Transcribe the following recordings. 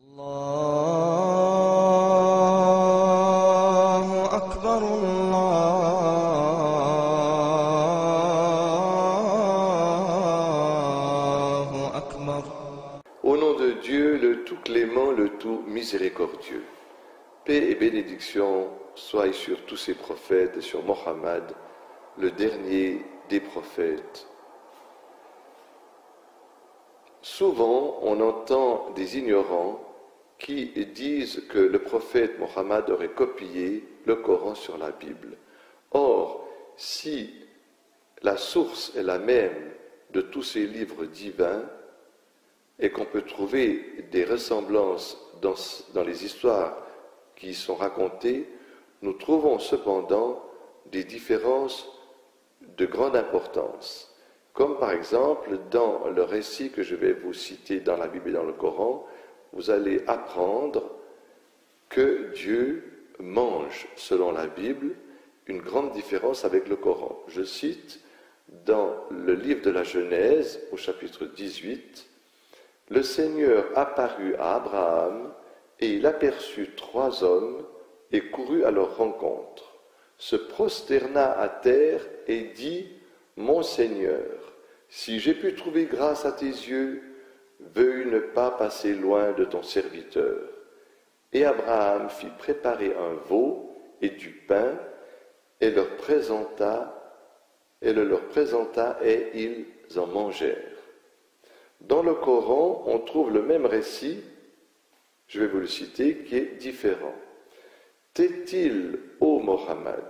الله أكبر الله أكبر. Au nom de Dieu, le tout clément, le tout miséricordieux. Paix et bénédiction soient sur tous ces prophètes et sur Mohammed, le dernier des prophètes. Souvent, on entend des ignorants qui disent que le prophète Mohammed aurait copié le Coran sur la Bible. Or, si la source est la même de tous ces livres divins et qu'on peut trouver des ressemblances dans les histoires qui y sont racontées, nous trouvons cependant des différences de grande importance. Comme par exemple, dans le récit que je vais vous citer dans la Bible et dans le Coran, vous allez apprendre que Dieu mange, selon la Bible, une grande différence avec le Coran. Je cite dans le livre de la Genèse, au chapitre 18, « Le Seigneur apparut à Abraham, et il aperçut 3 hommes, et courut à leur rencontre, se prosterna à terre et dit, « Mon Seigneur, si j'ai pu trouver grâce à tes yeux, veuille ne pas passer loin de ton serviteur. » Et Abraham fit préparer un veau et du pain, et le leur présenta, et ils en mangèrent. Dans le Coran, on trouve le même récit, je vais vous le citer, qui est différent. T'est-il, ô Mohammed,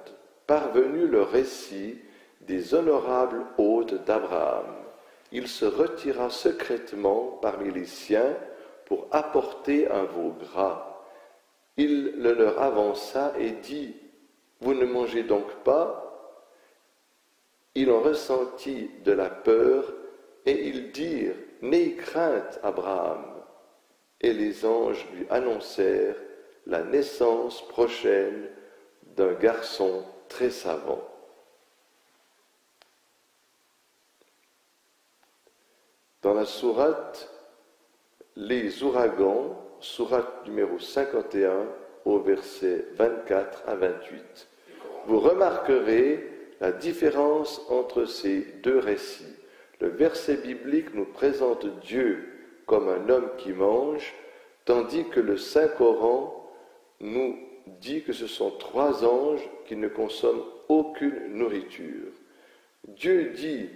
parvenu le récit des honorables hôtes d'Abraham? Il se retira secrètement parmi les siens pour apporter un veau gras. Il le leur avança et dit, « Vous ne mangez donc pas ?» Ils en ressentit de la peur et ils dirent, « N'aie crainte, Abraham !» Et les anges lui annoncèrent la naissance prochaine d'un garçon très savant. Dans la sourate Les ouragans, sourate numéro 51, au verset 24 à 28, vous remarquerez la différence entre ces 2 récits. Le verset biblique nous présente Dieu comme un homme qui mange, tandis que le Saint-Coran nous dit que ce sont 3 anges qui ne consomment aucune nourriture. Dieu dit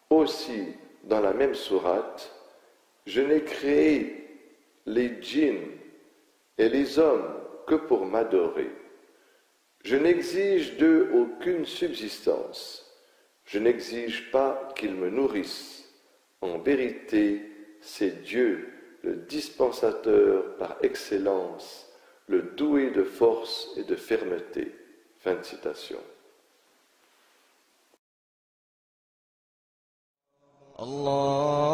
aussi dans la même sourate, « Je n'ai créé les djinns et les hommes que pour m'adorer. Je n'exige d'eux aucune subsistance. Je n'exige pas qu'ils me nourrissent. En vérité, c'est Dieu, le dispensateur par excellence, le doué de force et de fermeté. » Fin de citation. Allah